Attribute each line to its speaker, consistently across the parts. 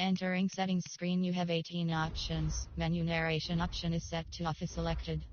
Speaker 1: Entering settings screen, you have 18 options. Menu narration option is set to off is selected.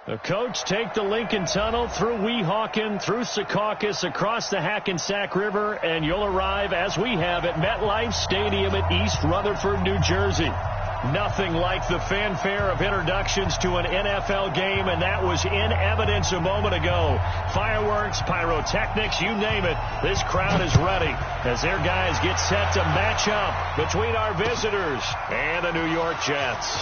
Speaker 2: The coach take the Lincoln Tunnel through Weehawken, through Secaucus, across the Hackensack River, and you'll arrive, as we have, at MetLife Stadium at East Rutherford, New Jersey. Nothing like the fanfare of introductions to an NFL game, and that was in evidence a moment ago. Fireworks, pyrotechnics, you name it. This crowd is ready as their guys get set to match up between our visitors and the New York Jets.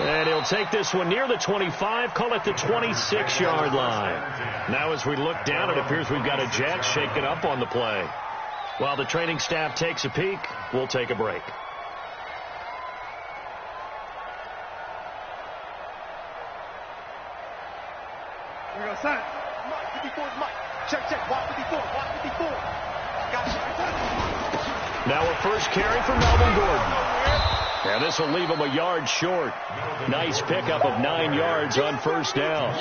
Speaker 2: And he'll take this one near the 25, call it the 26-yard line. Now as we look down, it appears we've got a Jet shaken up on the play. While the training staff takes a peek, we'll take a break.
Speaker 3: Here we go, son. Mike, 54 is Mike. Check. Watch 54. Gotcha.
Speaker 2: Now a first carry for Melvin Gordon. And this will leave him a yard short. Nice pickup of 9 yards on first down.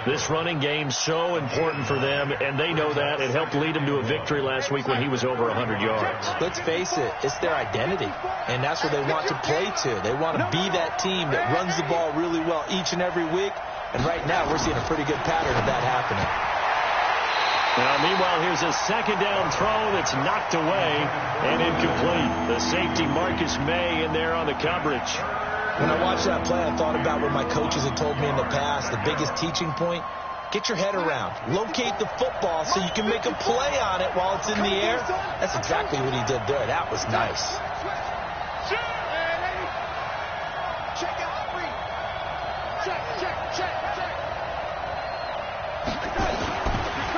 Speaker 2: This running game so important for them, and they know that. It helped lead them to a victory last week when he was over 100 yards.
Speaker 4: Let's face it, it's their identity, and that's what they want to play to. They want to be that team that runs the ball really well each and every week, and right now we're seeing a pretty good pattern of that happening.
Speaker 2: Now, meanwhile, here's a second down throw that's knocked away and incomplete. The safety Marcus May in there on the coverage.
Speaker 4: When I watched that play, I thought about what my coaches had told me in the past. The biggest teaching point, get your head around. Locate the football so you can make a play on it while it's in the air. That's exactly what he did there. That was nice.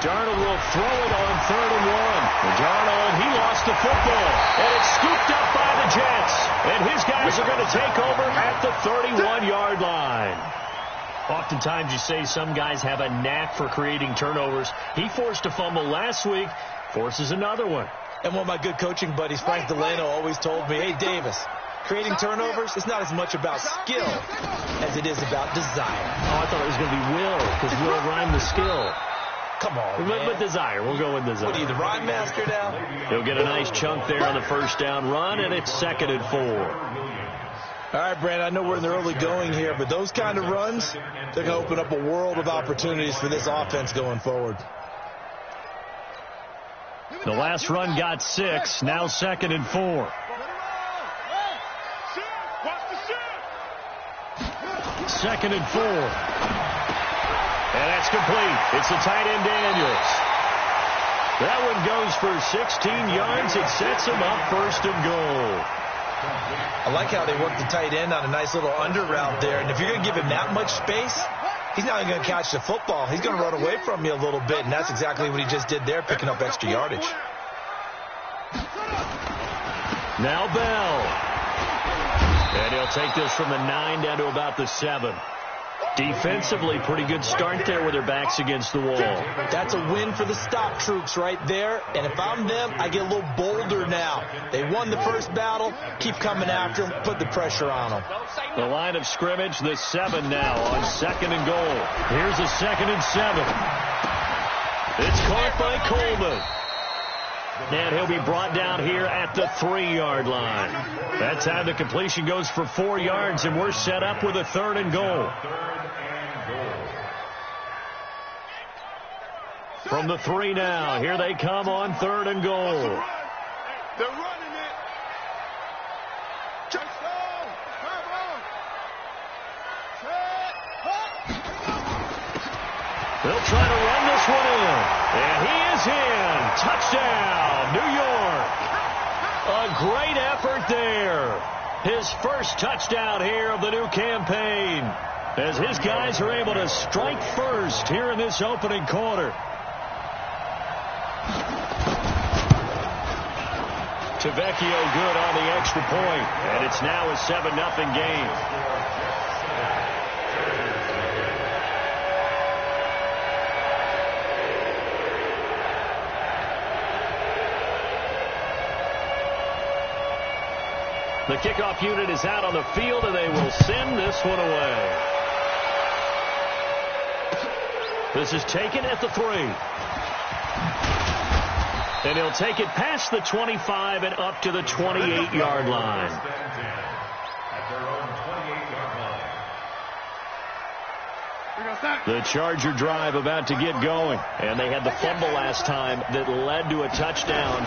Speaker 2: Darnold will throw it on 3rd and 1. Darnold, he lost lost the football, and it's scooped up by the Jets. And his guys are going to take over at the 31-yard line. Oftentimes you say some guys have a knack for creating turnovers. He forced a fumble last week, forces another one.
Speaker 4: And one of my good coaching buddies, Frank Delano, always told me, hey, Davis, creating turnovers is not as much about skill as it is about desire.
Speaker 2: Oh, I thought it was going to be will, because will rhyme the skill.
Speaker 4: Come on, man.
Speaker 2: With desire. We'll go with desire.
Speaker 4: What are you, the rhyme master now?
Speaker 2: He'll get a nice chunk there on the first down run, and it's 2nd and 4.
Speaker 4: All right, Brandon, I know we're in the early going here, but those kind of runs, they're going to open up a world of opportunities for this offense going forward.
Speaker 2: The last run got 6, now 2nd and 4. 2nd and 4. And that's complete. It's the tight end Daniels. That one goes for 16 yards. It sets him up 1st and goal.
Speaker 4: I like how they work the tight end on a nice little under route there. And if you're going to give him that much space, he's not going to catch the football. He's going to run away from you a little bit, and that's exactly what he just did there, picking up extra yardage.
Speaker 2: Now Bell. And he'll take this from the 9 down to about the 7. Defensively, pretty good start there with their backs against the wall.
Speaker 4: That's a win for the stop troops right there. And if I'm them, I get a little bolder now. They won the first battle. Keep coming after them. Put the pressure on them.
Speaker 2: The line of scrimmage, the 7 now on 2nd and goal. Here's a 2nd and 7. It's caught by Coleman. And he'll be brought down here at the 3-yard line. That time the completion goes for 4 yards, and we're set up with a 3rd and goal. From the 3 now, here they come on 3rd and goal.
Speaker 3: They're running it. Check down.
Speaker 2: They'll try to run this one in. And he is in. Touchdown, New York. A great effort there. His first touchdown here of the new campaign, as his guys are able to strike first here in this opening quarter. Tavecchio good on the extra point, and it's now a 7-0 game. The kickoff unit is out on the field, and they will send this one away. This is taken at the 3. And he'll take it past the 25 and up to the 28-yard line. The Charger drive about to get going. And they had the fumble last time that led to a touchdown.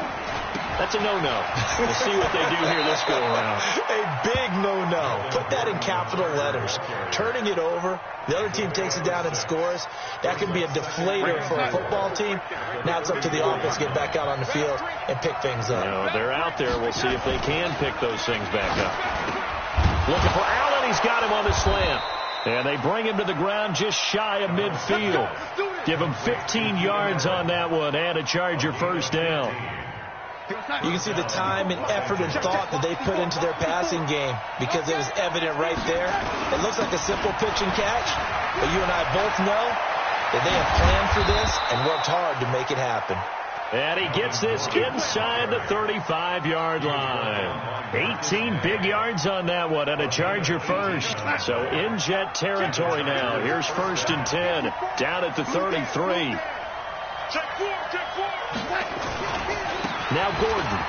Speaker 2: That's a no-no. We'll see what they do here this go-around.
Speaker 4: A big no-no. Put that in capital letters. Turning it over, the other team takes it down and scores. That can be a deflator for a football team. Now it's up to the offense to get back out on the field and pick things up.
Speaker 2: No, they're out there. We'll see if they can pick those things back up. Looking for Allen. He's got him on the slant. And they bring him to the ground just shy of midfield. Give him 15 yards on that one and a Charger first down.
Speaker 4: You can see the time and effort and thought that they put into their passing game, because it was evident right there. It looks like a simple pitch and catch, but you and I both know that they have planned for this and worked hard to make it happen.
Speaker 2: And he gets this inside the 35-yard line. 18 big yards on that one, and a Charger first. So in Jet territory now. Here's 1st and 10, down at the 33. Now Gordon.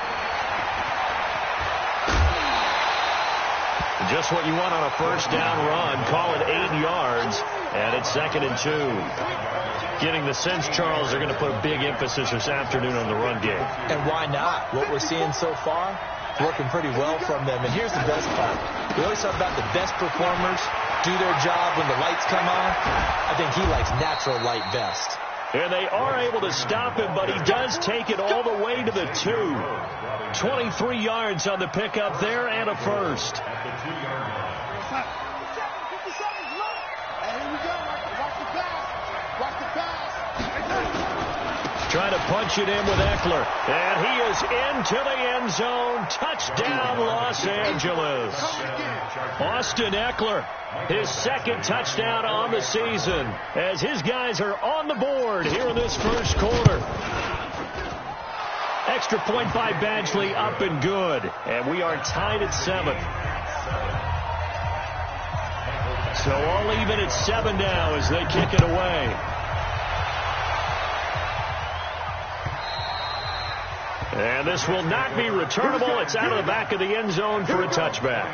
Speaker 2: Just what you want on a first down run. Call it 8 yards, and it's 2nd and 2. Getting the sense, Charles, they're going to put a big emphasis this afternoon on the run game.
Speaker 4: And why not? What we're seeing so far, working pretty well from them. And here's the best part. We always talk about the best performers do their job when the lights come on. I think he likes natural light best.
Speaker 2: And they are able to stop him, but he does take it all the way to the 2. 23 yards on the pickup there and a first. trying to punch it in with Eckler. And he is into the end zone. Touchdown, Los Angeles. Austin Eckler, his second touchdown on the season, as his guys are on the board here in this first quarter. Extra point by Badgley, up and good. And we are tied at 7. So all even at 7 now as they kick it away. And this will not be returnable. It's out of the back of the end zone for a touchback.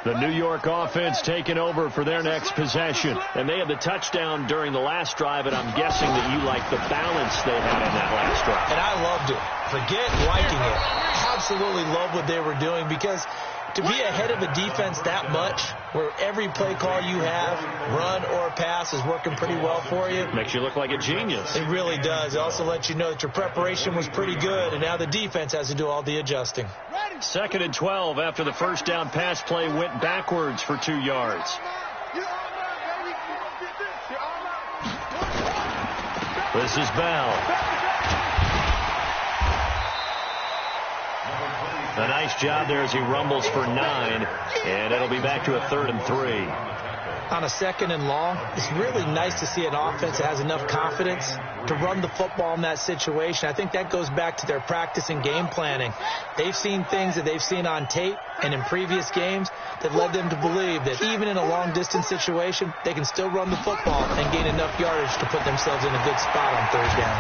Speaker 2: The New York offense taking over for their next possession. And they had the touchdown during the last drive, and I'm guessing that you like the balance they had in that last drive.
Speaker 4: And I loved it. Forget liking it. Absolutely love what they were doing, because to be ahead of a defense that much, where every play call you have, run or pass, is working pretty well for you.
Speaker 2: Makes you look like a genius.
Speaker 4: It really does. It also lets you know that your preparation was pretty good, and now the defense has to do all the adjusting.
Speaker 2: 2nd and 12 after the first down pass play went backwards for 2 yards. This is Bell. A nice job there as he rumbles for 9, and it'll be back to a 3rd and 3.
Speaker 4: On a 2nd and long, it's really nice to see an offense that has enough confidence to run the football in that situation. I think that goes back to their practice and game planning. They've seen things that they've seen on tape and in previous games that led them to believe that even in a long-distance situation, they can still run the football and gain enough yardage to put themselves in a good spot on 3rd down.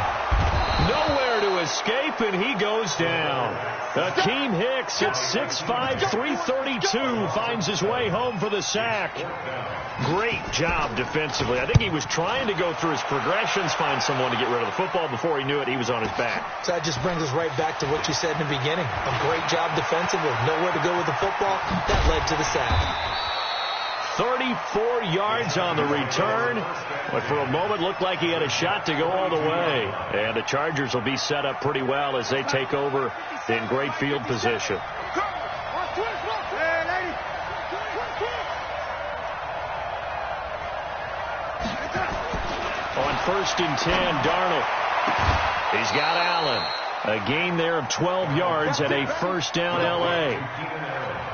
Speaker 2: Nowhere to escape, and he goes down. Akeem Hicks at 6'5", 332 finds his way home for the sack. Great job defensively. I think he was trying to go through his progressions, find someone to get rid of the football. Before he knew it, he was on his back.
Speaker 4: So that just brings us right back to what you said in the beginning. A great job defensively. Nowhere to go with the football. That led to the sack.
Speaker 2: 34 yards on the return, but for a moment looked like he had a shot to go all the way. And the Chargers will be set up pretty well as they take over in great field position. On 1st and 10, Darnold. He's got Allen. A gain there of 12 yards and a first down L.A.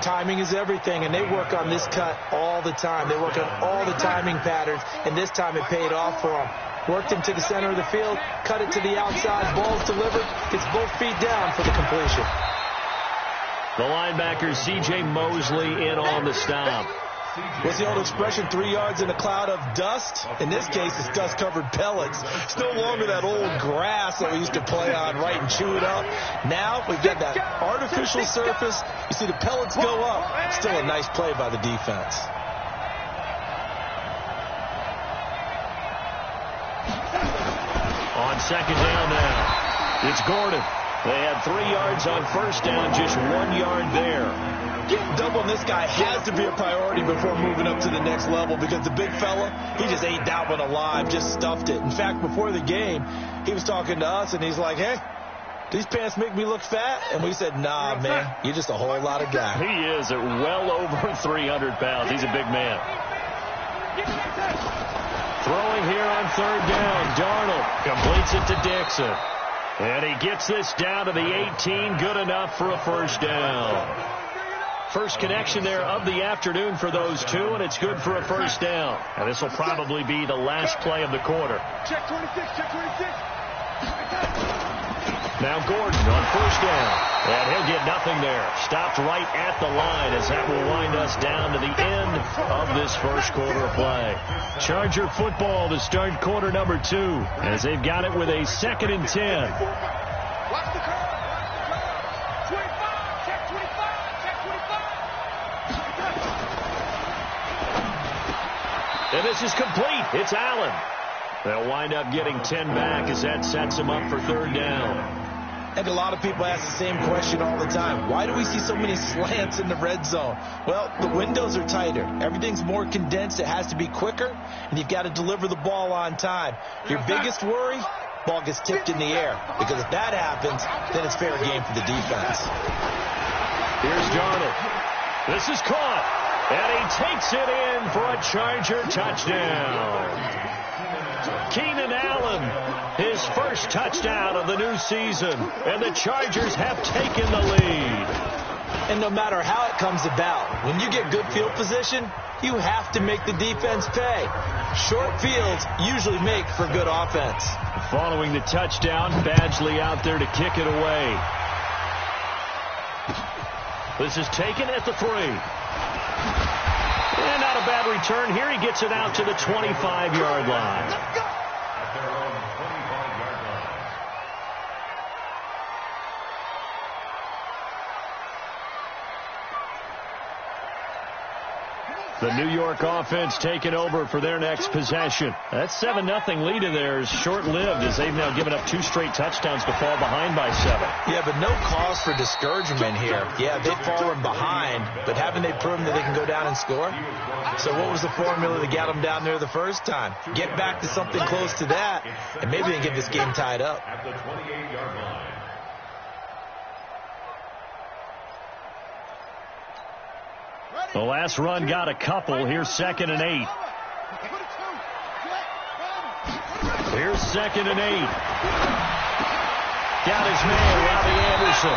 Speaker 4: Timing is everything, and they work on this cut all the time. They work on all the timing patterns, and this time it paid off for them. Worked him to the center of the field, cut it to the outside, ball's delivered, gets both feet down for the completion.
Speaker 2: The linebacker, C.J. Mosley, in on the stop.
Speaker 4: What's the old expression, 3 yards in a cloud of dust? In this case, it's dust-covered pellets. It's no longer that old grass that we used to play on, right, and chew it up. Now we've got that artificial surface. You see the pellets go up. Still a nice play by the defense.
Speaker 2: On 2nd down now, it's Gordon. They had 3 yards on first down, just 1 yard there.
Speaker 4: Getting double on this guy has to be a priority before moving up to the next level, because the big fella, he just ate that one alive, just stuffed it. In fact, before the game, he was talking to us, and he's like, hey, these pants make me look fat? And we said, nah, man, you're just a whole lot of guy.
Speaker 2: He is at well over 300 pounds. He's a big man. Throwing here on 3rd down, Darnold completes it to Dixon. And he gets this down to the 18, good enough for a first down. First connection there of the afternoon for those two, and it's good for a first down. And this will probably be the last play of the quarter.
Speaker 3: Check 26, check 26.
Speaker 2: Now Gordon on first down, and he'll get nothing there. Stopped right at the line as that will wind us down to the end of this first quarter of play. Charger football to start quarter number 2, as they've got it with a 2nd and 10.
Speaker 3: Watch the curve. 25, check 25, check 25.
Speaker 2: And this is complete. It's Allen. They'll wind up getting 10 back as that sets him up for 3rd down.
Speaker 4: And a lot of people ask the same question all the time. Why do we see so many slants in the red zone? Well, the windows are tighter. Everything's more condensed. It has to be quicker, and you've got to deliver the ball on time. Your biggest worry, ball gets tipped in the air, because if that happens, then it's fair game for the defense.
Speaker 2: Here's Darnold. This is caught. And he takes it in for a Charger touchdown. Keenan Allen, his first touchdown of the new season. And the Chargers have taken the lead.
Speaker 4: And no matter how it comes about, when you get good field position, you have to make the defense pay. Short fields usually make for good offense.
Speaker 2: Following the touchdown, Badgley out there to kick it away. This is taken at the 3. And not a bad return here. He gets it out to the 25-yard line. The New York offense taking over for their next possession. That 7-0 lead of theirs short-lived as they've now given up 2 straight touchdowns to fall behind by 7.
Speaker 4: Yeah, but no cause for discouragement here. Yeah, they've fallen behind, but haven't they proven that they can go down and score? So what was the formula that got them down there the first time? Get back to something close to that, and maybe they can get this game tied up.
Speaker 3: At the 28-yard line.
Speaker 2: The last run got a couple. Here's 2nd and 8. Here's 2nd and 8. Got his man, Robbie Anderson.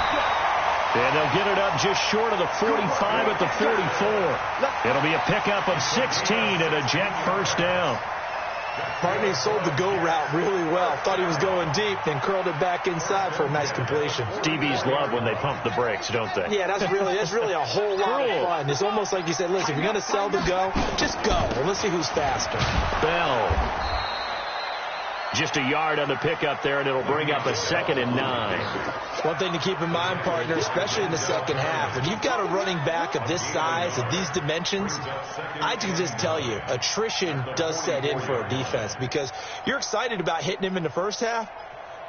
Speaker 2: And they'll get it up just short of the 45 at the 44. It'll be a pickup of 16 and a jet first down.
Speaker 4: Barney sold the go route really well. Thought he was going deep, then curled it back inside for a nice completion.
Speaker 2: DBs love when they pump the brakes, don't they?
Speaker 4: Yeah, that's really a whole lot of fun. It's almost like you said, listen, if you're going to sell the go, just go. And let's see who's faster.
Speaker 2: Bell. Just a yard on the pickup there, and it'll bring up a 2nd and 9.
Speaker 4: One thing to keep in mind, partner, especially in the second half, when you've got a running back of this size, of these dimensions, I can just tell you, attrition does set in for a defense because you're excited about hitting him in the first half.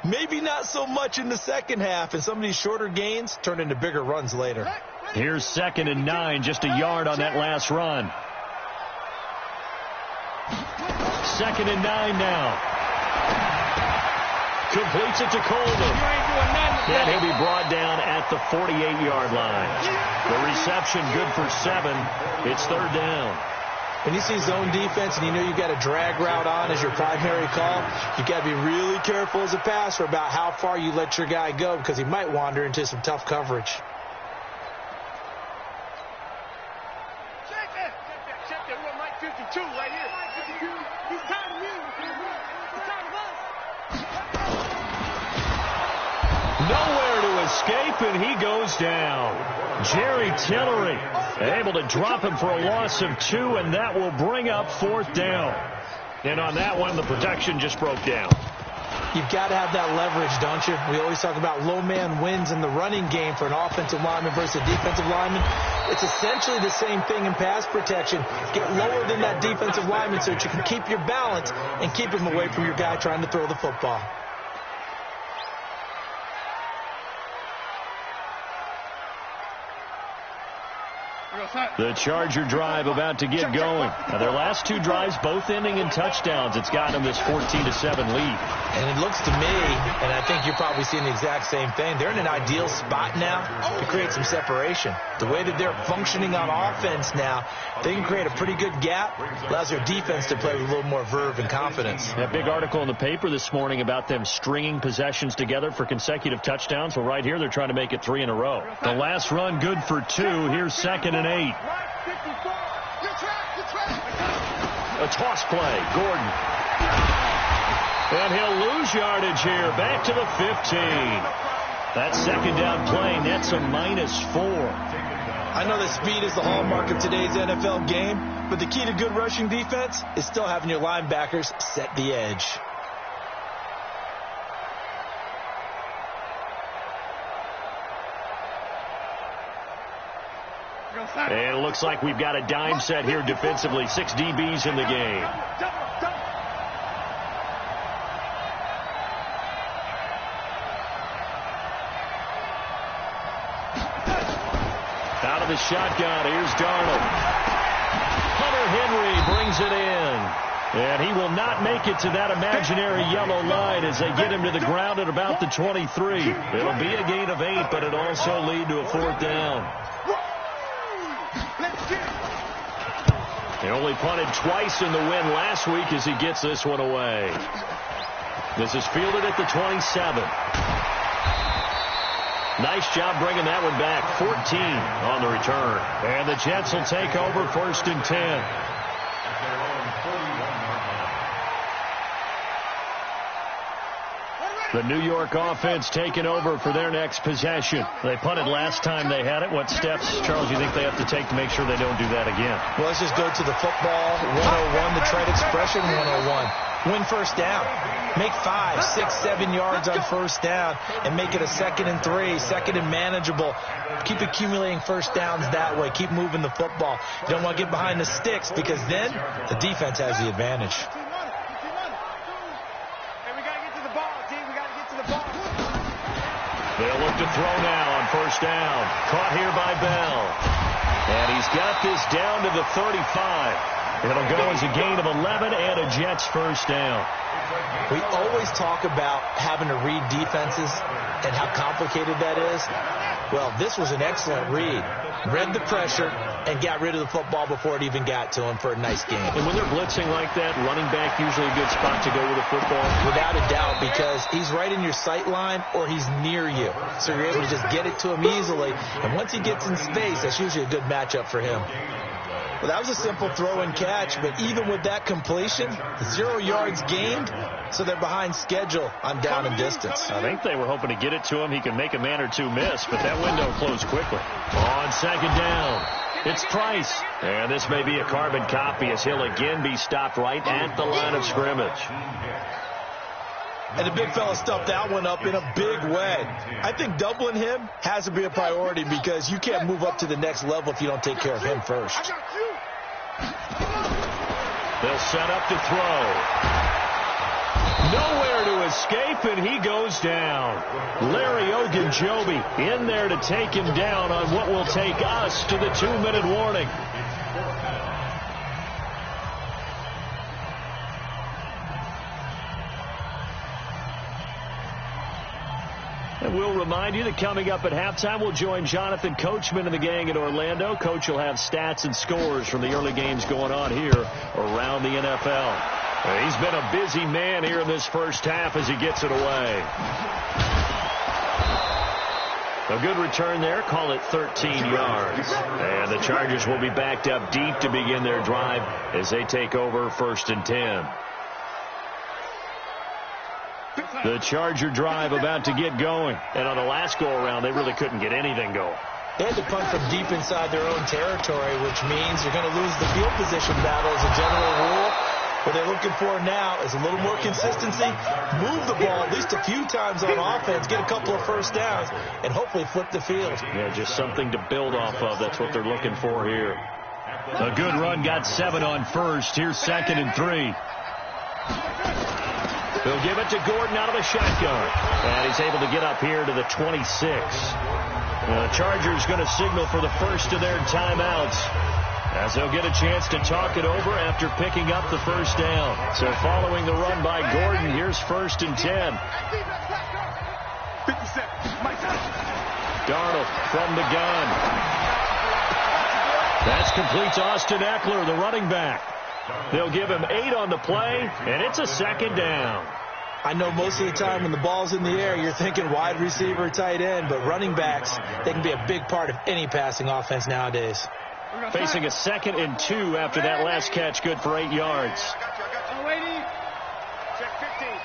Speaker 4: Maybe not so much in the second half, and some of these shorter gains turn into bigger runs later.
Speaker 2: Here's 2nd and 9, just a yard on that last run. 2nd and 9 now. Completes it to Coleman. And he'll be brought down at the 48-yard line. The reception good for 7. It's 3rd down.
Speaker 4: When you see zone defense and you know you've got a drag route on as your primary call, you've got to be really careful as a passer about how far you let your guy go because he might wander into some tough coverage.
Speaker 3: Check that. We're Mike 52 right here. He's tired of you. He's tired of us.
Speaker 2: Nowhere to escape, and he goes down. Jerry Tillery able to drop him for a loss of 2, and that will bring up 4th down. And on that one, the protection just broke down.
Speaker 4: You've got to have that leverage, don't you? We always talk about low man wins in the running game for an offensive lineman versus a defensive lineman. It's essentially the same thing in pass protection. Get lower than that defensive lineman so that you can keep your balance and keep him away from your guy trying to throw the football.
Speaker 2: The Charger drive about to get going. Now, their last 2 drives both ending in touchdowns. It's got them this 14-7 lead.
Speaker 4: And it looks to me, and I think you're probably seeing the exact same thing, they're in an ideal spot now to create some separation. The way that they're functioning on offense now, they can create a pretty good gap. Allows their defense to play with a little more verve and confidence.
Speaker 2: That big article in the paper this morning about them stringing possessions together for consecutive touchdowns. Well, right here, they're trying to make it 3 in a row. The last run good for 2. Here's 2nd and 8. A toss play. Gordon. And he'll lose yardage here. Back to the 15. That 2nd down play, that's a -4.
Speaker 4: I know that speed is the hallmark of today's NFL game, but the key to good rushing defense is still having your linebackers set the edge.
Speaker 2: And it looks like we've got a dime set here defensively. 6 DBs in the game. Out of the shotgun, here's Darnold. Hunter Henry brings it in. And he will not make it to that imaginary yellow line as they get him to the ground at about the 23. It'll be a gain of 8, but it'll also lead to a 4th down. He only punted twice in the win last week as he gets this one away. This is fielded at the 27. Nice job bringing that one back. 14 on the return. And the Jets will take over 1st and 10. The New York offense taking over for their next possession. They punted last time they had it. What steps, Charles, do you think they have to take to make sure they don't do that again?
Speaker 4: Well, let's just go to the football 101, the trade expression 101. Win first down. Make 5, 6, 7 yards on first down and make it a 2nd and 3, 2nd and manageable. Keep accumulating first downs that way. Keep moving the football. You don't want to get behind the sticks because then the defense has the advantage.
Speaker 2: They'll look to throw now on first down. Caught here by Bell. And he's got this down to the 35. It'll go as a gain of 11 and a Jets first down.
Speaker 4: We always talk about having to read defenses and how complicated that is. Well, this was an excellent read. Read the pressure and got rid of the football before it even got to him for a nice game.
Speaker 2: And when they're blitzing like that, running back usually a good spot to go with the football?
Speaker 4: Without a doubt, because he's right in your sight line or he's near you. So you're able to just get it to him easily. And once he gets in space, that's usually a good matchup for him. Well, that was a simple throw and catch, but even with that completion, 0 yards gained, so they're behind schedule on down and distance.
Speaker 2: I think they were hoping to get it to him. He can make a man or two miss, but that window closed quickly. On second down, it's Price. And this may be a carbon copy as he'll again be stopped right at the line of scrimmage.
Speaker 4: And the big fella stuffed that one up in a big way. I think doubling him has to be a priority because you can't move up to the next level if you don't take care of him first.
Speaker 2: They'll set up to throw. Nowhere to escape, and he goes down. Larry Ogunjobi in there to take him down on what will take us to the 2-minute warning. And we'll remind you that coming up at halftime, we'll join Jonathan Coachman and the gang in Orlando. Coach will have stats and scores from the early games going on here around the NFL. He's been a busy man here in this first half as he gets it away. A good return there. Call it 13 yards. And the Chargers will be backed up deep to begin their drive as they take over 1st and 10. The Charger drive about to get going. And on the last go-around, they really couldn't get anything going.
Speaker 4: They had to punt from deep inside their own territory, which means you're going to lose the field position battle as a general rule. What they're looking for now is a little more consistency, move the ball at least a few times on offense, get a couple of first downs, and hopefully flip the field.
Speaker 2: Yeah, just something to build off of. That's what they're looking for here. A good run, got 7 on first. Here's 2nd and 3. They'll give it to Gordon out of the shotgun. And he's able to get up here to the 26. The Chargers going to signal for the first of their timeouts as they'll get a chance to talk it over after picking up the first down. So following the run by Gordon, here's 1st and 10. Darnold from the gun. That's complete to Austin Eckler, the running back. They'll give him 8 on the play, and it's a 2nd down.
Speaker 4: I know most of the time when the ball's in the air, you're thinking wide receiver, tight end, but running backs, they can be a big part of any passing offense nowadays.
Speaker 2: Facing a 2nd and 2 after that last catch, good for 8 yards.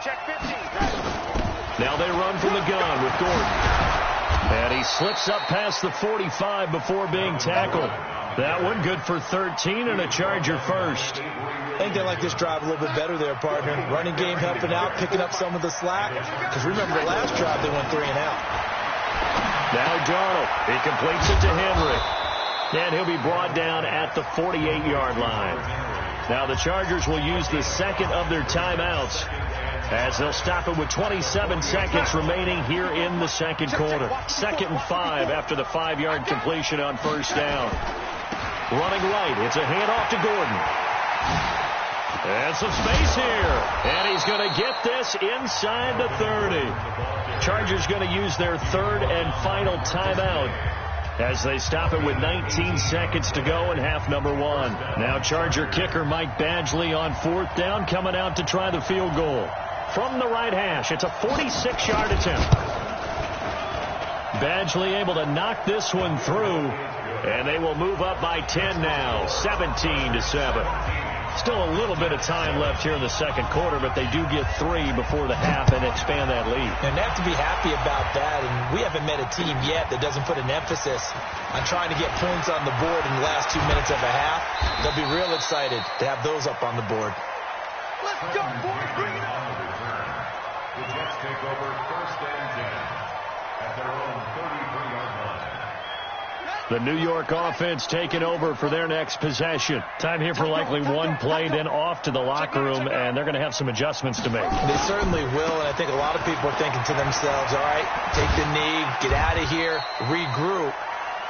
Speaker 3: Check 15.
Speaker 2: Now they run from the gun with Gordon. And he slips up past the 45 before being tackled. That one good for 13 and a Charger first.
Speaker 4: I think they like this drive a little bit better there, partner. Running game helping out, picking up some of the slack. Because remember the last drive, they went 3 and out.
Speaker 2: Now Darnold. He completes it to Henry. And he'll be brought down at the 48-yard line. Now the Chargers will use the 2nd of their timeouts as they'll stop it with 27 seconds remaining here in the 2nd quarter. 2nd and 5 after the 5-yard completion on first down. Running right. It's a handoff to Gordon. And some space here. And he's going to get this inside the 30. Chargers going to use their 3rd and final timeout as they stop it with 19 seconds to go in half number one. Now Charger kicker Mike Badgley on fourth down, coming out to try the field goal. From the right hash, it's a 46-yard attempt. Badgley able to knock this one through, and they will move up by 10 now, 17-7. Still a little bit of time left here in the second quarter, but they do get 3 before the half and expand that lead.
Speaker 4: And they have to be happy about that, and we haven't met a team yet that doesn't put an emphasis on trying to get points on the board in the last 2 minutes of a half. They'll be real excited to have those up on the board.
Speaker 3: Let's go, boys. Bring it on.
Speaker 5: The Jets take over first and 10 at their own 33-yard line.
Speaker 2: The New York offense taking over for their next possession. Time here for likely one play, then off to the locker room, and they're going to have some adjustments to make.
Speaker 4: They certainly will, and I think a lot of people are thinking to themselves, all right, take the knee, get out of here, regroup.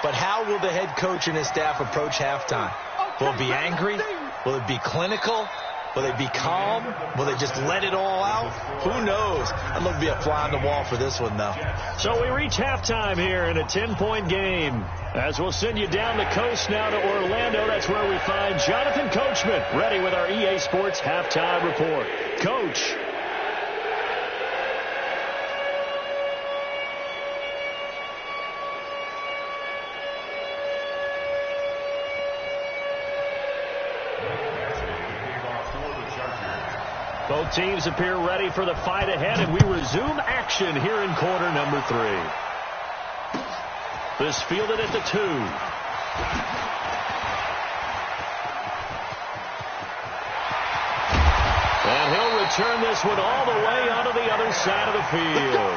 Speaker 4: But how will the head coach and his staff approach halftime? Will it be angry? Will it be clinical? Will they be calm? Will they just let it all out? Who knows? I'd love to be a fly on the wall for this one, though.
Speaker 2: So we reach halftime here in a 10-point game. As we'll send you down the coast now to Orlando, that's where we find Jonathan Coachman, ready with our EA Sports halftime report. Coach. Both teams appear ready for the fight ahead, and we resume action here in quarter number 3. This fielded at the 2. And he'll return this one all the way onto the other side of the field.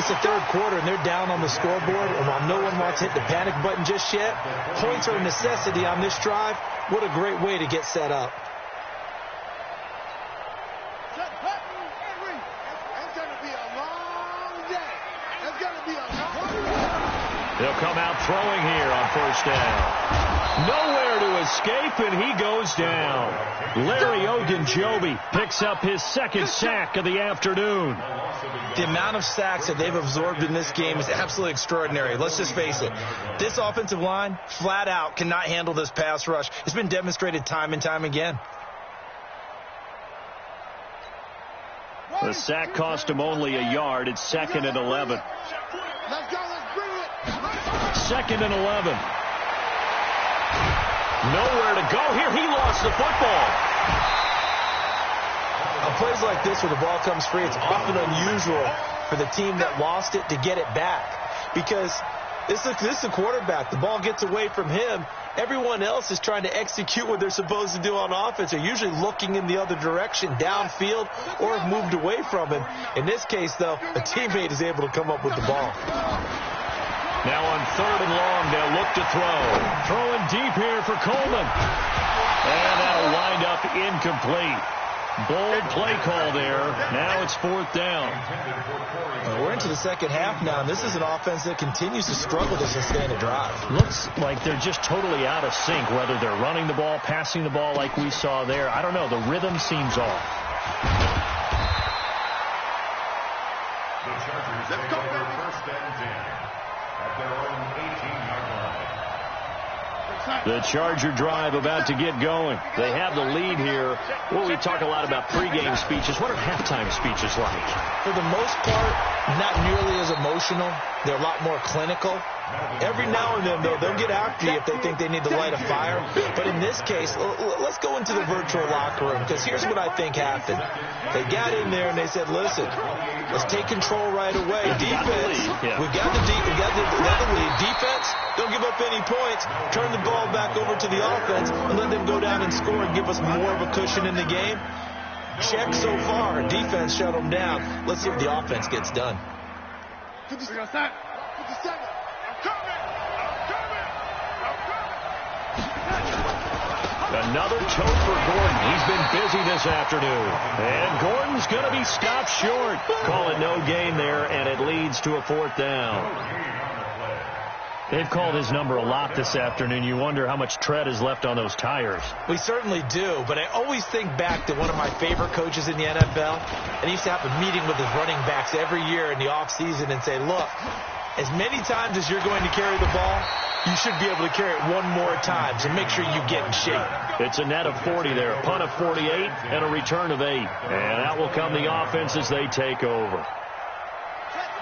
Speaker 4: It's the third quarter, and they're down on the scoreboard, and while no one wants to hit the panic button just yet, points are a necessity on this drive. What a great way to get set up.
Speaker 2: He'll come out throwing here on first down. Nowhere to escape, and he goes down. Larry Ogunjobi picks up his second sack of the afternoon.
Speaker 4: The amount of sacks that they've absorbed in this game is absolutely extraordinary. Let's just face it. This offensive line, flat out, cannot handle this pass rush. It's been demonstrated time and time again.
Speaker 2: The sack cost him only a yard. It's 2nd and 11.
Speaker 3: Let's go. Let's bring it.
Speaker 2: 2nd and 11. Nowhere to go here. He lost the football.
Speaker 4: On plays like this where the ball comes free, it's often unusual for the team that lost it to get it back. Because this is a quarterback. The ball gets away from him. Everyone else is trying to execute what they're supposed to do on offense. They're usually looking in the other direction, downfield, or have moved away from him. In this case, though, a teammate is able to come up with the ball.
Speaker 2: Now on 3rd and long, they'll look to throw. Throwing deep here for Coleman. And that'll wind up incomplete. Bold play call there. Now it's 4th down.
Speaker 4: We're into the second half now, and this is an offense that continues to struggle to sustain a drive.
Speaker 2: Looks like they're just totally out of sync, whether they're running the ball, passing the ball like we saw there. I don't know. The rhythm seems off.
Speaker 5: The Chargers take over first and 10 at their own 18-yard line.
Speaker 2: The Charger drive about to get going. They have the lead here. Well, we talk a lot about pregame speeches. What are halftime speeches like?
Speaker 4: For the most part, not nearly as emotional. They're a lot more clinical. Every now and then, though, they'll get after you if they think they need to light a fire. But in this case, let's go into the virtual locker room, because here's what I think happened. They got in there and they said, listen, let's take control right away. Defense, we got the lead. Defense, don't give up any points. Turn the ball back over to the offense and let them go down and score and give us more of a cushion in the game. Check so far. Defense shut them down. Let's see if the offense gets done.
Speaker 3: 57. I'm coming.
Speaker 2: Another toe for Gordon. He's been busy this afternoon. And Gordon's going to be stopped short. Call it no gain there, and it leads to a 4th down. They've called his number a lot this afternoon. You wonder how much tread is left on those tires.
Speaker 4: We certainly do, but I always think back to one of my favorite coaches in the NFL. And he used to have a meeting with his running backs every year in the offseason and say, look, As many times as you're going to carry the ball, you should be able to carry it one more time, so make sure you get in shape.
Speaker 2: It's a net of 40 there, a punt of 48, and a return of 8. And out will come the offense as they take over.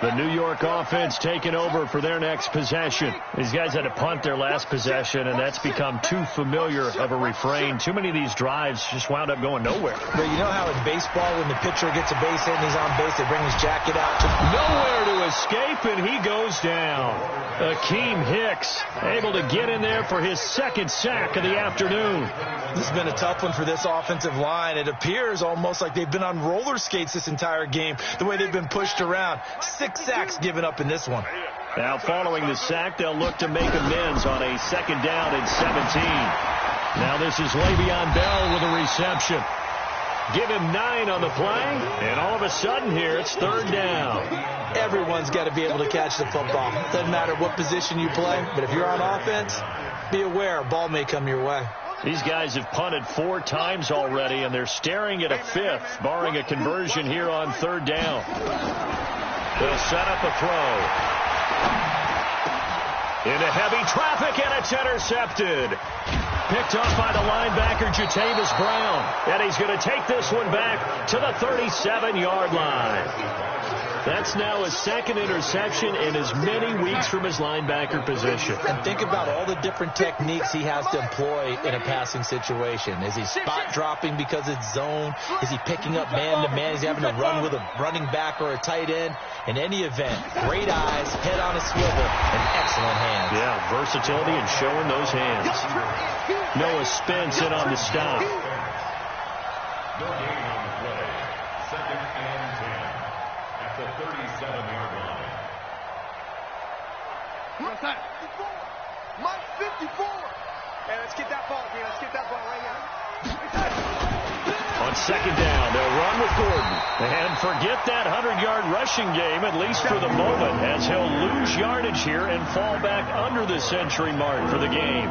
Speaker 2: The New York offense taking over for their next possession. These guys had to punt their last possession, and that's become too familiar of a refrain. Too many of these drives just wound up going nowhere.
Speaker 4: But you know how in baseball, when the pitcher gets a base hit and he's on base, they bring his jacket out?
Speaker 2: Nowhere to escape, and he goes down. Akeem Hicks able to get in there for his second sack of the afternoon.
Speaker 4: This has been a tough one for this offensive line. It appears almost like they've been on roller skates this entire game, the way they've been pushed around. 6 sacks given up in this one.
Speaker 2: Now following the sack, they'll look to make amends on a 2nd down and 17. Now this is Le'Veon Bell with a reception. Give him 9 on the play, and all of a sudden here it's 3rd down.
Speaker 4: Everyone's got to be able to catch the football. Doesn't matter what position you play, but if you're on offense, be aware a ball may come your way.
Speaker 2: These guys have punted 4 times already, and they're staring at a 5th, barring a conversion here on 3rd down. They'll set up a throw. Into heavy traffic, and it's intercepted. Picked up by the linebacker, Jatavis Brown. And he's going to take this one back to the 37-yard line. That's now his 2nd interception in as many weeks from his linebacker position.
Speaker 4: And think about all the different techniques he has to employ in a passing situation. Is he spot dropping because it's zone? Is he picking up man-to-man? Is he having to run with a running back or a tight end? In any event, great eyes, head on a swivel, and excellent hands.
Speaker 2: Yeah, versatility and showing those hands. Noah Spence in on the stop.
Speaker 5: No gain on the play. 2nd and 10 at the 37-yard line.
Speaker 3: What's that? Mike 54. Hey, let's get that ball, man. Let's get that ball right now.
Speaker 2: On 2nd down, they'll run with Gordon. And forget that 100-yard rushing game, at least for the moment, as he'll lose yardage here and fall back under the century mark for the game.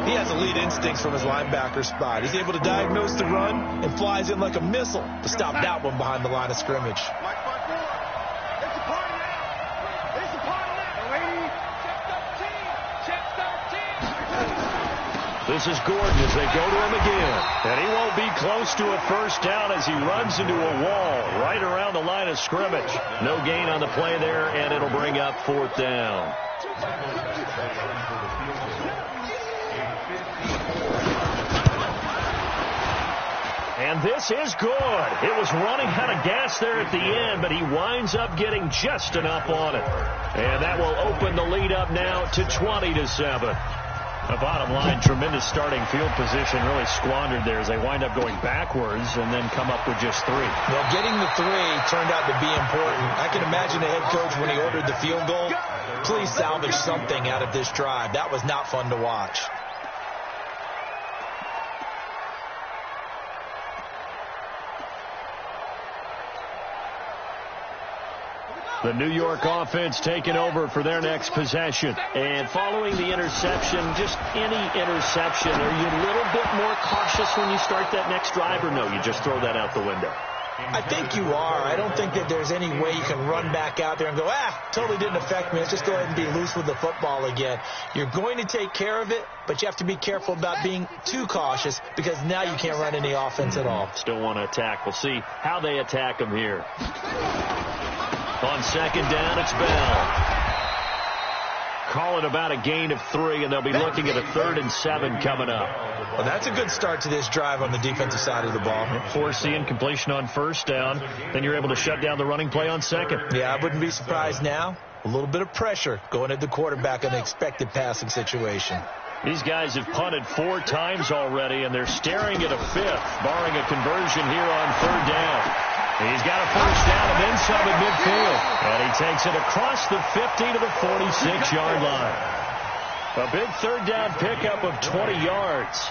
Speaker 4: He has elite instincts from his linebacker spot. He's able to diagnose the run and flies in like a missile to stop that one behind the line of scrimmage.
Speaker 3: Mike 54. It's a party now. It's a party now. Ladies, check 13. Check 13.
Speaker 2: This is Gordon as they go to him again. And he won't be close to a 1st down as he runs into a wall right around the line of scrimmage. No gain on the play there, and it'll bring up 4th down. And this is good. It was running out of gas there at the end, but he winds up getting just enough on it. And that will open the lead up now to 20-7. The bottom line, tremendous starting field position, really squandered there as they wind up going backwards and then come up with just 3.
Speaker 4: Well, getting the 3 turned out to be important. I can imagine the head coach when he ordered the field goal. Please salvage something out of this drive. That was not fun to watch.
Speaker 2: The New York offense taking over for their next possession. And following the interception, just any interception, are you a little bit more cautious when you start that next drive, or no, you just throw that out the window?
Speaker 4: I think you are. I don't think that there's any way you can run back out there and go, totally didn't affect me. Let's just go ahead and be loose with the football again. You're going to take care of it, but you have to be careful about being too cautious because now you can't run any offense at all.
Speaker 2: Still want to attack. We'll see how they attack them here. On 2nd down, it's Bell. Call it about a gain of 3, and they'll be looking at a 3rd and 7 coming up.
Speaker 4: Well, that's a good start to this drive on the defensive side of the ball.
Speaker 2: Forcing incompletion on 1st down. Then you're able to shut down the running play on 2nd.
Speaker 4: Yeah, I wouldn't be surprised now. A little bit of pressure going at the quarterback in an expected passing situation.
Speaker 2: These guys have punted 4 times already, and they're staring at a 5th, barring a conversion here on 3rd down. He's got a 1st down and then some at midfield. And he takes it across the 50 to the 46-yard line. A big 3rd down pickup of 20 yards.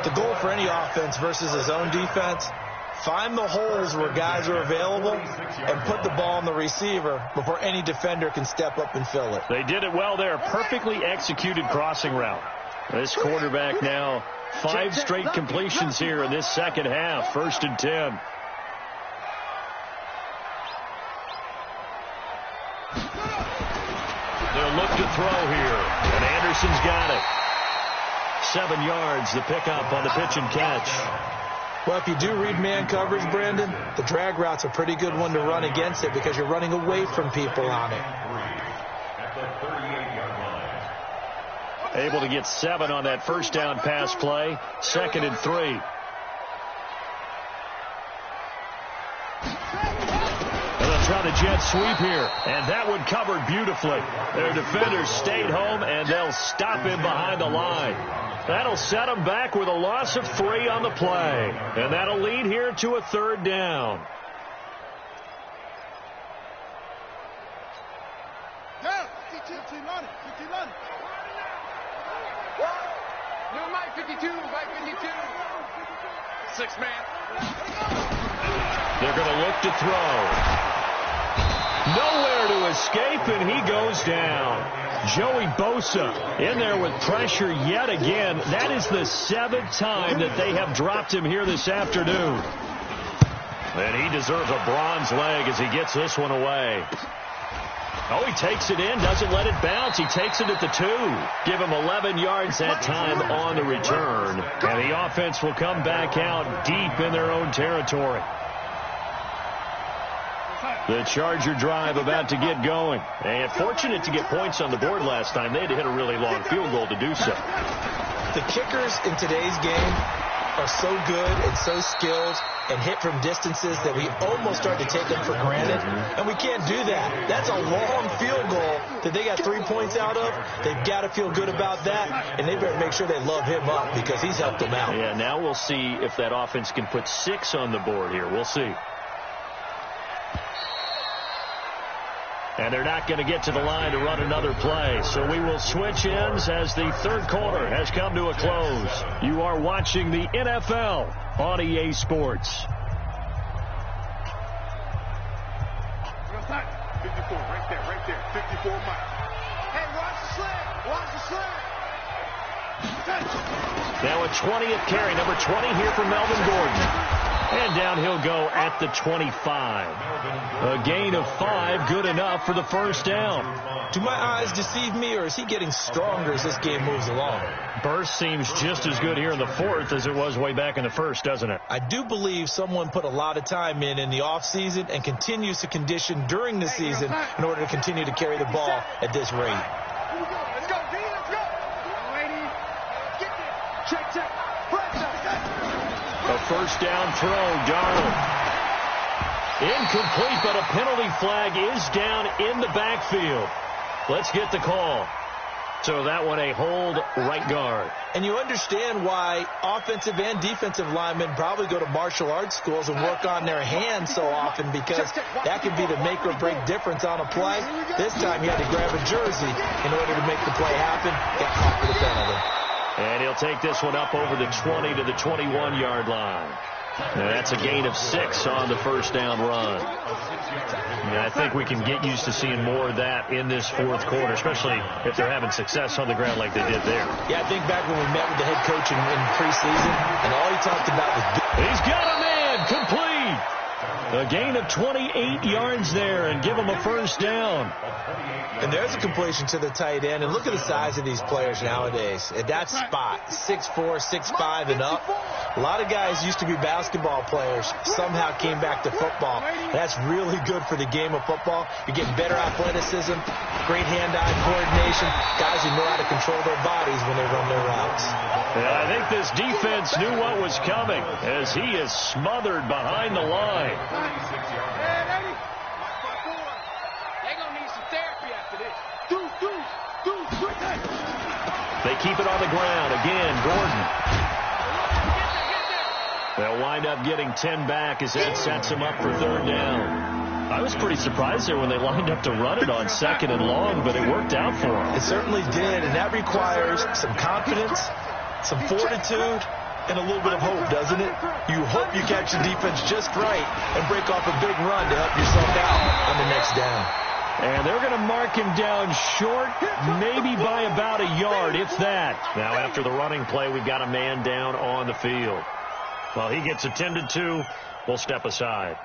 Speaker 4: The goal for any offense versus his own defense, find the holes where guys are available and put the ball on the receiver before any defender can step up and fill it.
Speaker 2: They did it well there. Perfectly executed crossing route. This quarterback now 5 straight completions here in this 2nd half. 1st and 10. throw here. And Anderson's got it. 7 yards, the pickup on the pitch and catch.
Speaker 4: Well, if you do read man coverage, Brandon, the drag route's a pretty good one to run against it because you're running away from people on it.
Speaker 5: At the 38-yard line.
Speaker 2: Able to get 7 on that first down pass play. 2nd and 3. Try the jet sweep here, and that one covered beautifully. Their defenders stayed home, and they'll stop him behind the line. That'll set them back with a loss of 3 on the play, and that'll lead here to a 3rd down.
Speaker 3: Mike 52, Mike 52. 6 man.
Speaker 2: They're going to look to throw. Nowhere to escape, and he goes down. Joey Bosa in there with pressure yet again. That is the 7th time that they have dropped him here this afternoon. And he deserves a bronze leg as he gets this one away. Oh, he takes it in, doesn't let it bounce. He takes it at the 2. Give him 11 yards that time on the return. And the offense will come back out deep in their own territory. The Charger drive about to get going. And fortunate to get points on the board last time. They had to hit a really long field goal to do so.
Speaker 4: The kickers in today's game are so good and so skilled and hit from distances that we almost start to take them for granted. And we can't do that. That's a long field goal that they got 3 points out of. They've got to feel good about that. And they better make sure they love him up because he's helped them out.
Speaker 2: Yeah, now we'll see if that offense can put 6 on the board here. We'll see. And they're not going to get to the line to run another play. So we will switch ends as the 3rd quarter has come to a close. You are watching the NFL on EA Sports.
Speaker 3: 54, right there. 54, Mike. Hey, watch the slant.
Speaker 2: Now a 20th carry, number 20 here for Melvin Gordon. And down he'll go at the 25. A gain of 5, good enough for the 1st down.
Speaker 4: Do my eyes deceive me, or is he getting stronger as this game moves along?
Speaker 2: Burst seems just as good here in the 4th as it was way back in the 1st, doesn't it?
Speaker 4: I do believe someone put a lot of time in the offseason and continues to condition during the season in order to continue to carry the ball at this rate.
Speaker 3: Let's go, D, let's go. Lady, get there. Check.
Speaker 2: A 1st down throw, Darnold. Incomplete, but a penalty flag is down in the backfield. Let's get the call. So that one a hold right guard.
Speaker 4: And you understand why offensive and defensive linemen probably go to martial arts schools and work on their hands so often, because that can be the make or break difference on a play. This time he had to grab a jersey in order to make the play happen. Got caught for the penalty.
Speaker 2: And he'll take this one up over the 20 to the 21-yard line. And that's a gain of 6 on the 1st down run. And I think we can get used to seeing more of that in this 4th quarter, especially if they're having success on the ground like they did there.
Speaker 4: Yeah, I think back when we met with the head coach in preseason, and all he talked about was...
Speaker 2: He's got a man, complete. A gain of 28 yards there, and give him a 1st down.
Speaker 4: And there's a completion to the tight end. And look at the size of these players nowadays. At that spot, 6'4", 6'5", and up. A lot of guys used to be basketball players, somehow came back to football. That's really good for the game of football. You're getting better athleticism, great hand-eye coordination, guys who know how to control their bodies when they run their routes.
Speaker 2: And I think this defense knew what was coming as he is smothered behind the line. They keep it on the ground. Again, Gordon. They'll wind up getting 10 back as that sets them up for 3rd down. I was pretty surprised there when they lined up to run it on 2nd and long, but it worked out for them.
Speaker 4: It certainly did, and that requires some confidence, some fortitude, and a little bit of hope, doesn't it? You hope you catch the defense just right and break off a big run to help yourself out on the next down.
Speaker 2: And they're going to mark him down short, maybe by about a yard, if that. Now, after the running play, we've got a man down on the field. Well, he gets attended to. We'll step aside.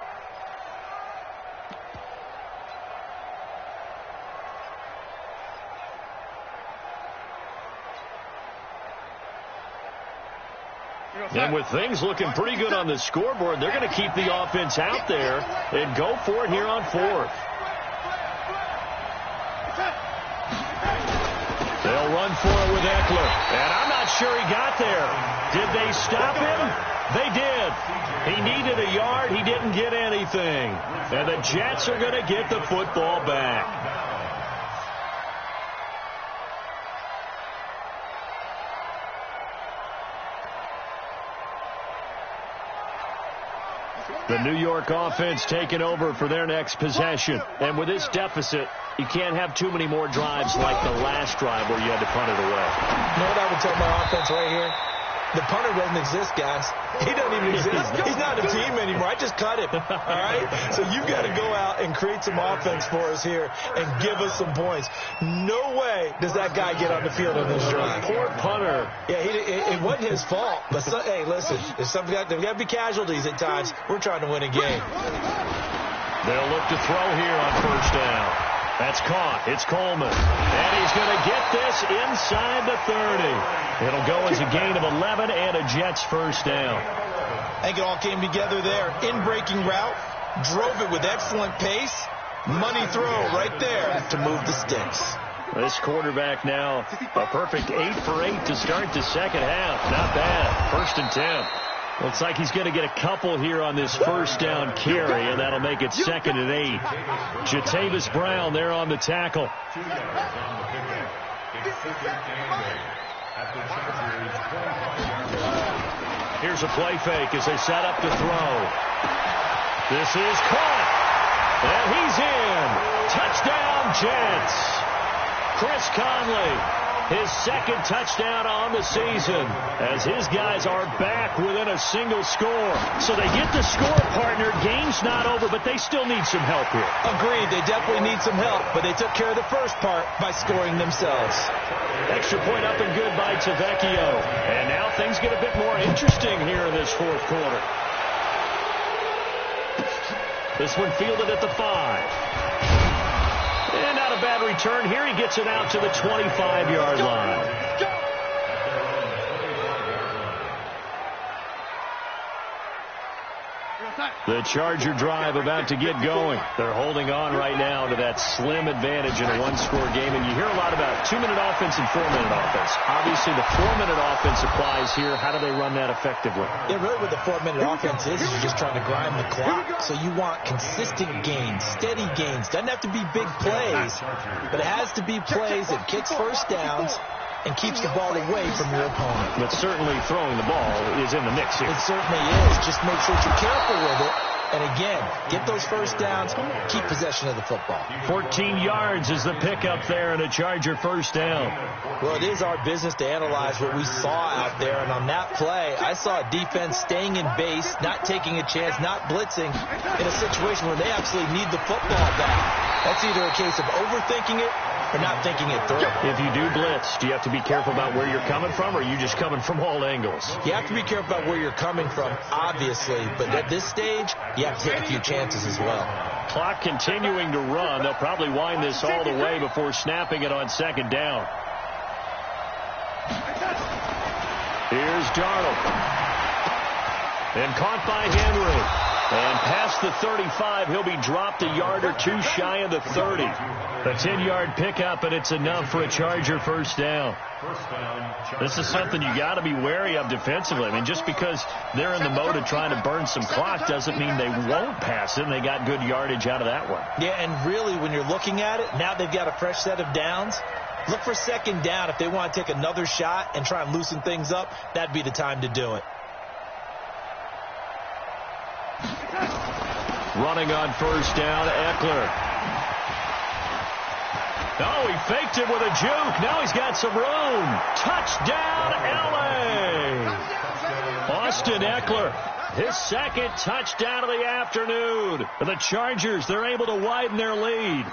Speaker 2: And with things looking pretty good on the scoreboard, they're going to keep the offense out there and go for it here on fourth. They'll run for it with Eckler. And I'm not sure he got there. Did they stop him? They did. He needed a yard. He didn't get anything. And the Jets are going to get the football back. The New York offense taking over for their next possession. And with this deficit, you can't have too many more drives like the last drive where you had to punt it away.
Speaker 4: You know what I would tell my offense right here? The punter doesn't exist, guys. He doesn't even exist. He's not a team anymore. I just cut him. All right? So you've got to go out and create some offense for us here and give us some points. No way does that guy get on the field on this drive.
Speaker 2: Poor punter.
Speaker 4: Yeah, it wasn't his fault. But, hey, listen, there's got to be casualties at times. We're trying to win a game.
Speaker 2: They'll look to throw here on first down. That's caught. It's Coleman. And he's going to get this inside the 30. It'll go as a gain of 11 and a Jets first down.
Speaker 4: I think it all came together there. In-breaking route. Drove it with excellent pace. Money throw right there to move the sticks.
Speaker 2: This quarterback now a perfect 8 for 8 to start the second half. Not bad. First and 10. Looks like he's going to get a couple here on this first down carry, and that'll make it second and 8. Jatavis Brown there on the tackle.
Speaker 5: 2 yards on the pickup. It's second and 8 at the Chargers' 25-yard line.
Speaker 2: Here's a play fake as they set up to throw. This is caught, and he's in. Touchdown, Jets. Chris Conley. His second touchdown on the season as his guys are back within a single score. So they get the score, partner. Game's not over, but they still need some help here.
Speaker 4: Agreed. They definitely need some help, but they took care of the first part by scoring themselves.
Speaker 2: Extra point up and good by Tavecchio. And now things get a bit more interesting here in this fourth quarter. This one fielded at the 5. And not a bad return here. He gets it out to the 25-yard line. The Charger drive about to get going. They're holding on right now to that slim advantage in a one-score game. And you hear a lot about 2-minute offense and 4-minute offense. Obviously, the 4-minute offense applies here. How do they run that effectively?
Speaker 4: Yeah, really what the 4-minute offense is you're just trying to grind the clock. So you want consistent gains, steady gains. Doesn't have to be big plays, but it has to be plays that gets first downs and keeps the ball away from your opponent.
Speaker 2: But certainly throwing the ball is in the mix here.
Speaker 4: It certainly is. Just make sure you're careful with it. And again, get those first downs, keep possession of the football.
Speaker 2: 14 yards is the pickup there and a Charger first down.
Speaker 4: Well, it is our business to analyze what we saw out there. And on that play, I saw a defense staying in base, not taking a chance, not blitzing in a situation where they absolutely need the football back. That's either a case of overthinking it or not thinking it through.
Speaker 2: If you do blitz, do you have to be careful about where you're coming from, or are you just coming from all angles?
Speaker 4: You have to be careful about where you're coming from, obviously. But at this stage, you have to take a few chances as well.
Speaker 2: Clock continuing to run. They'll probably wind this all the way before snapping it on second down. Here's Darnold. And caught by Henry. And past the 35, he'll be dropped a yard or two shy of the 30. A 10-yard pickup, and it's enough for a Charger first down. This is something you got to be wary of defensively. I mean, just because they're in the mode of trying to burn some clock doesn't mean they won't pass it, and they got good yardage out of that one.
Speaker 4: Yeah, and really, when you're looking at it, now they've got a fresh set of downs. Look for second down. If they want to take another shot and try and loosen things up, that'd be the time to do it.
Speaker 2: Running on first down, Eckler. Oh, he faked it with a juke. Now he's got some room. Touchdown, L.A. Austin Eckler, his second touchdown of the afternoon. The Chargers, they're able to widen their lead.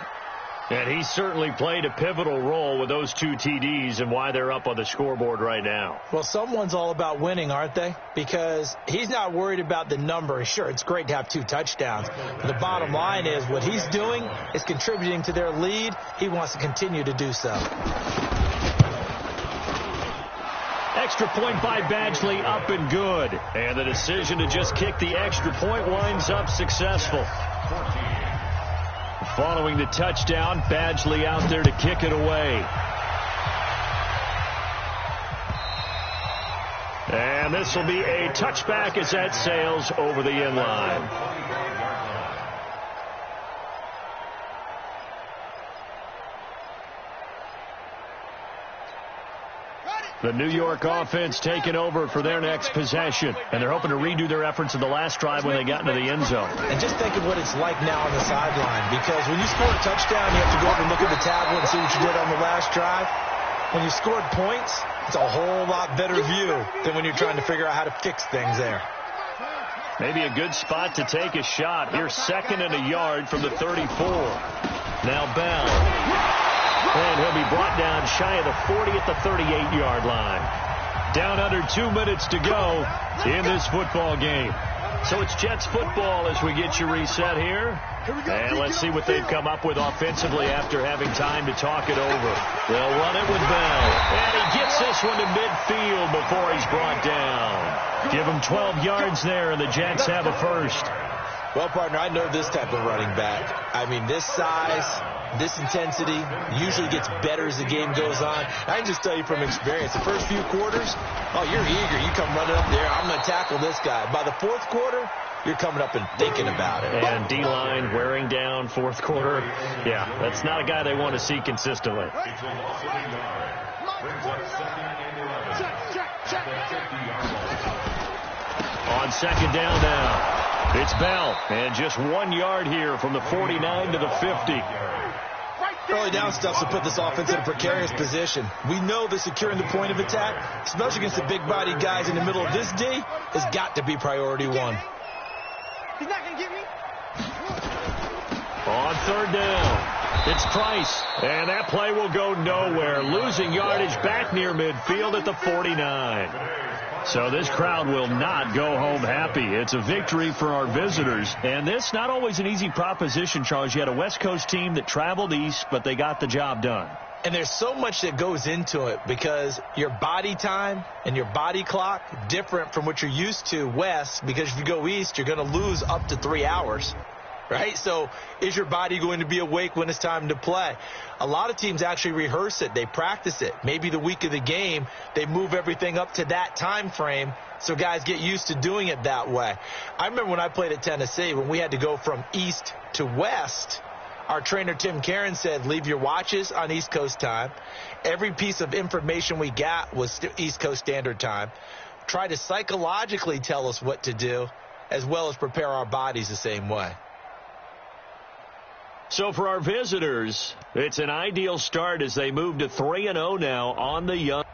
Speaker 2: And he certainly played a pivotal role with those 2 TDs and why they're up on the scoreboard right now.
Speaker 4: Well, someone's all about winning, aren't they? Because he's not worried about the number. Sure, it's great to have 2 touchdowns. But the bottom line is what he's doing is contributing to their lead. He wants to continue to do so.
Speaker 2: extra point by Badgley up and good. And the decision to just kick the extra point winds up successful. Following the touchdown, Badgley out there to kick it away. And this will be a touchback as that sails over the end line. The New York offense taking over for their next possession. And they're hoping to redo their efforts in the last drive when they got into the end zone.
Speaker 4: And just think of what it's like now on the sideline. Because when you score a touchdown, you have to go over and look at the tablet and see what you did on the last drive. When you scored points, it's a whole lot better view than when you're trying to figure out how to fix things there.
Speaker 2: Maybe a good spot to take a shot. Here's 2nd and a yard from the 34. Now Bell. And he'll be brought down shy of the 40 at the 38-yard line. Down under 2 minutes to go in this football game. So it's Jets football as we get you reset here. And let's see what they've come up with offensively after having time to talk it over. They'll run it with Bell. And he gets this one to midfield before he's brought down. Give him 12 yards there, and the Jets have a first.
Speaker 4: Well, partner, I know this type of running back. I mean, this size, this intensity usually gets better as the game goes on. I can just tell you from experience, the first few quarters, oh, you're eager. You come running up there, I'm going to tackle this guy. By the fourth quarter, you're coming up and thinking about it.
Speaker 2: And D-line wearing down fourth quarter. Yeah, that's not a guy they want to see consistently. On 2nd down now. It's Bell, and just 1 yard here from the 49 to the 50.
Speaker 4: Early down stuff to put this offense in a precarious position. We know that securing the point of attack, especially against the big-bodied guys in the middle of this D, has got to be priority one.
Speaker 3: He's not going to get me.
Speaker 2: On 3rd down, it's Price, and that play will go nowhere, losing yardage back near midfield at the 49. So this crowd will not go home happy. It's a victory for our visitors. And this, not always an easy proposition, Charles. You had a West Coast team that traveled east, but they got the job done.
Speaker 4: And there's so much that goes into it because your body time and your body clock different from what you're used to west, because if you go east, you're going to lose up to 3 hours. Right? So is your body going to be awake when it's time to play? A lot of teams actually rehearse it. They practice it. Maybe the week of the game, they move everything up to that time frame so guys get used to doing it that way. I remember when I played at Tennessee, when we had to go from east to west, our trainer Tim Karen said, leave your watches on East Coast time. Every piece of information we got was East Coast Standard Time. Try to psychologically tell us what to do, as well as prepare our bodies the same way.
Speaker 2: So for our visitors, it's an ideal start as they move to 3-0 now on the young.